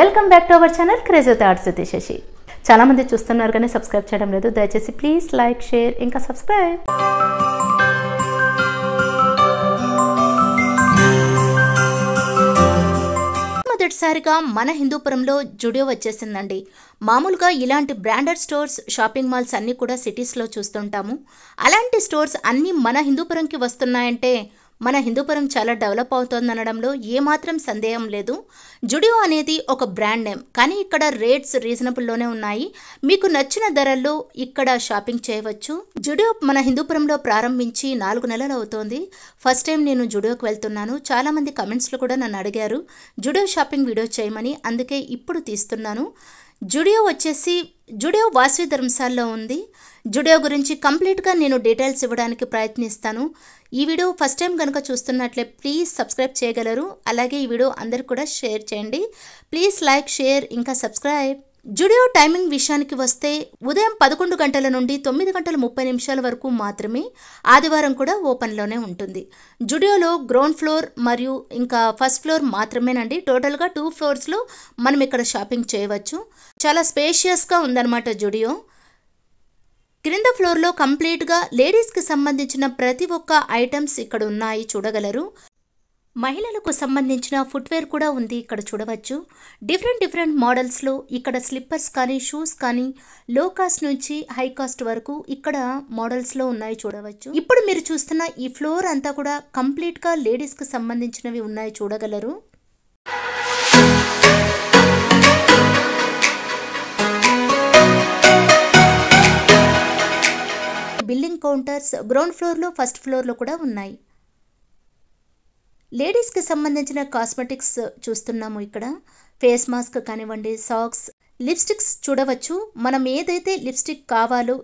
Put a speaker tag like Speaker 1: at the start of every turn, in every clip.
Speaker 1: Welcome back to our channel crazy with arts with Shashi. చాలా మంది చూస్తున్నారు కానీ సబ్స్క్రైబ్ చేయడం లేదు. దయచేసి ప్లీజ్ లైక్, షేర్, ఇంకా సబ్స్క్రైబ్. మొదటిసారిగా మన హిందూపురంలో జుడియో వచ్చేసిందండి. మామూలుగా ఇలాంటి బ్రాండెడ్ స్టోర్స్, షాపింగ్ మాల్స్ అన్నీ కూడా సిటీస్లో చూస్తుంటాము. అలాంటి స్టోర్స్ అన్నీ మన హిందూపురంకి వస్తున్నాయంటే మన హిందూపురం చాలా డెవలప్ అవుతుందనడంలో ఏమాత్రం సందేహం లేదు. జుడియో అనేది ఒక బ్రాండ్ నేమ్, కానీ ఇక్కడ రేట్స్ రీజనబుల్లోనే ఉన్నాయి. మీకు నచ్చిన ధరల్లో ఇక్కడ షాపింగ్ చేయవచ్చు. జుడియో మన హిందూపురంలో ప్రారంభించి 4 నెలలు అవుతోంది. ఫస్ట్ టైం నేను జుడియోకి వెళ్తున్నాను. చాలామంది కమెంట్స్లో కూడా నన్ను అడిగారు జుడియో షాపింగ్ వీడియో చేయమని, అందుకే ఇప్పుడు తీస్తున్నాను. జుడియో వచ్చేసి జుడియో వాసవి ధర్మశాలలో ఉంది. జుడియో గురించి కంప్లీట్గా నేను డీటెయిల్స్ ఇవ్వడానికి ప్రయత్నిస్తాను. ఈ వీడియో ఫస్ట్ టైం కనుక చూస్తున్నట్లే ప్లీజ్ సబ్స్క్రైబ్ చేయగలరు. అలాగే ఈ వీడియో అందరికి కూడా షేర్ చేయండి. ప్లీజ్ లైక్, షేర్, ఇంకా సబ్స్క్రైబ్. జుడియో టైమింగ్ విషయానికి వస్తే ఉదయం 11 గంటల నుండి 9:30 వరకు మాత్రమే. ఆదివారం కూడా ఓపెన్లోనే ఉంటుంది. జుడియోలో గ్రౌండ్ ఫ్లోర్ మరియు ఇంకా ఫస్ట్ ఫ్లోర్ మాత్రమేనండి. టోటల్గా 2 ఫ్లోర్స్లో మనం ఇక్కడ షాపింగ్ చేయవచ్చు. చాలా స్పేషియస్గా ఉందన్నమాట జుడియో. క్రింద ఫ్లోర్లో కంప్లీట్గా లేడీస్కి సంబంధించిన ప్రతి ఒక్క ఐటమ్స్ ఇక్కడ ఉన్నాయి, చూడగలరు. మహిళలకు సంబంధించిన ఫుట్వేర్ కూడా ఉంది, ఇక్కడ చూడవచ్చు. డిఫరెంట్ మోడల్స్లో ఇక్కడ స్లిప్పర్స్ కానీ, షూస్ కానీ, లో కాస్ట్ నుంచి హై కాస్ట్ వరకు ఇక్కడ మోడల్స్లో ఉన్నాయి, చూడవచ్చు. ఇప్పుడు మీరు చూస్తున్న ఈ ఫ్లోర్ అంతా కూడా కంప్లీట్గా లేడీస్కి సంబంధించినవి ఉన్నాయి, చూడగలరు. బిల్లింగ్ కౌంటర్స్ గ్రౌండ్ ఫ్లోర్లో, ఫస్ట్ ఫ్లోర్లో కూడా ఉన్నాయి. లేడీస్కి సంబంధించిన కాస్మెటిక్స్ చూస్తున్నాము ఇక్కడ. ఫేస్ మాస్క్ కానివ్వండి, సాక్స్, లిప్స్టిక్స్ చూడవచ్చు. మనం ఏదైతే లిప్స్టిక్ కావాలో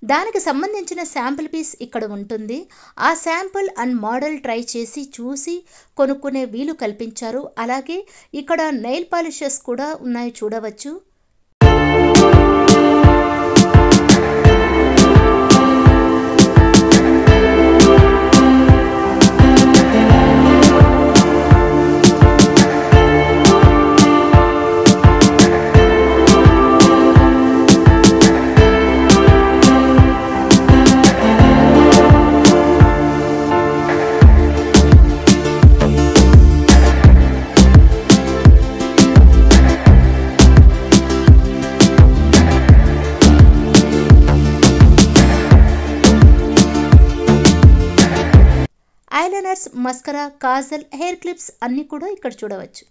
Speaker 1: దానికి సంబంధించిన శాంపుల్ పీస్ ఇక్కడ ఉంటుంది. ఆ శాంపుల్ అండ్ మోడల్ ట్రై చేసి చూసి కొనుక్కునే వీలు కల్పించారు. అలాగే ఇక్కడ నెయిల్ పాలిషెస్ కూడా ఉన్నాయి, చూడవచ్చు. Eyeliners, mascara, Kajal, hair clips అన్నీ కూడా ఇక్కడ చూడవచ్చు.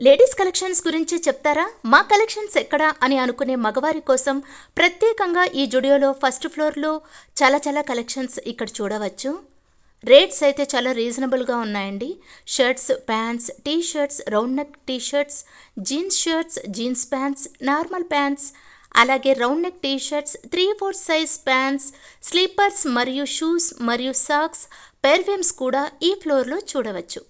Speaker 1: లేడీస్ కలెక్షన్స్ గురించి చెప్తారా, మా కలెక్షన్స్ ఎక్కడా అని అనుకునే మగవారి కోసం ప్రత్యేకంగా ఈ జుడియోలో ఫస్ట్ ఫ్లోర్లో చాలా కలెక్షన్స్ ఇక్కడ చూడవచ్చు. రేట్స్ అయితే చాలా రీజనబుల్గా ఉన్నాయండి. Shirts, pants, T shirts, round neck T shirts, jeans shirts, jeans pants, normal pants, అలాగే round neck T shirts, 3/4 size pants, slippers మరియు షూస్ మరియు సాక్స్, పెర్ఫ్యూమ్స్ కూడా ఈ ఫ్లోర్లో చూడవచ్చు.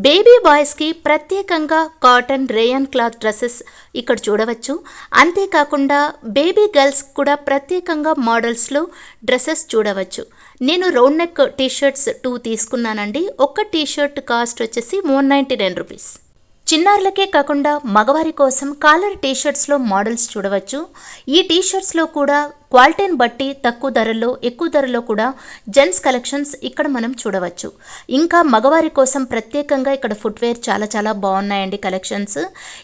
Speaker 1: బేబీ బాయ్స్కి ప్రత్యేకంగా కాటన్ రేయన్ క్లాత్ డ్రెస్సెస్ ఇక్కడ చూడవచ్చు. అంతేకాకుండా బేబీ గర్ల్స్ కూడా ప్రత్యేకంగా మోడల్స్లో డ్రెస్సెస్ చూడవచ్చు. నేను రౌండ్ నెక్ టీషర్ట్స్ 2 తీసుకున్నానండి. ఒక్క టీషర్ట్ కాస్ట్ వచ్చేసి 199 రూపీస్. చిన్నారులకే కాకుండా మగవారి కోసం కాలర్ టీషర్ట్స్లో మోడల్స్ చూడవచ్చు. ఈ టీషర్ట్స్లో కూడా క్వాలిటీని బట్టి తక్కువ ధరల్లో ఎక్కువ ధరలో కూడా జెంట్స్ కలెక్షన్స్ ఇక్కడ మనం చూడవచ్చు. ఇంకా మగవారి కోసం ప్రత్యేకంగా ఇక్కడ ఫుట్వేర్ చాలా బాగున్నాయండి కలెక్షన్స్.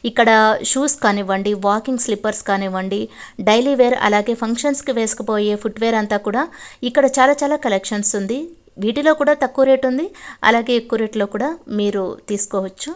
Speaker 1: ఇక్కడ షూస్ కానివ్వండి, వాకింగ్ స్లిప్పర్స్ కానివ్వండి, డైలీ వేర్ అలాగే ఫంక్షన్స్కి వేసుకుపోయే ఫుట్వేర్ అంతా కూడా ఇక్కడ చాలా కలెక్షన్స్ ఉంది. వీటిలో కూడా తక్కువ రేట్ ఉంది, అలాగే ఎక్కువ రేట్లో కూడా మీరు తీసుకోవచ్చు.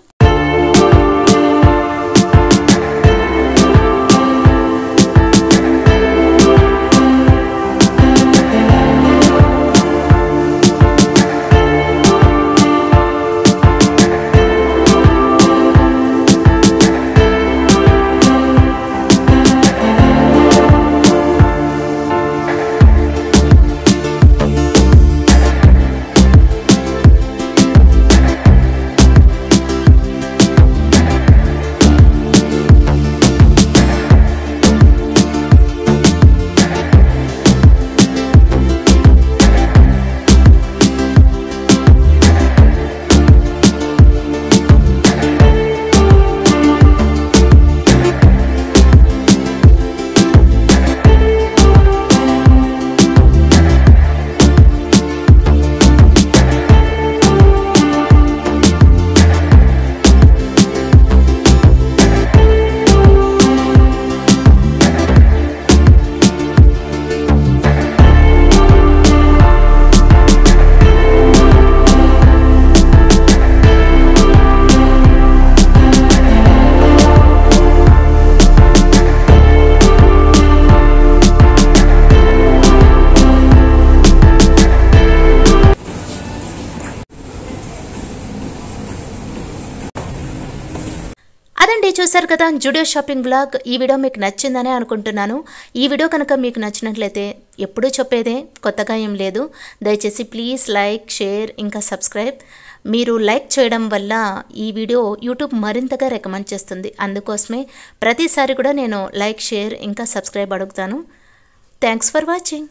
Speaker 1: అదండి, చూసారు కదా జుడియో షాపింగ్ బ్లాగ్. ఈ వీడియో మీకు నచ్చిందనే అనుకుంటున్నాను. ఈ వీడియో కనుక మీకు నచ్చినట్లయితే ఎప్పుడూ చెప్పేదే, కొత్తగా ఏం లేదు, దయచేసి ప్లీజ్ లైక్, షేర్ ఇంకా సబ్స్క్రైబ్. మీరు లైక్ చేయడం వల్ల ఈ వీడియో యూట్యూబ్ మరింతగా రికమెండ్ చేస్తుంది. అందుకోసమే ప్రతిసారి కూడా నేను లైక్, షేర్ ఇంకా సబ్స్క్రైబ్ అడుగుతాను. Thanks for watching.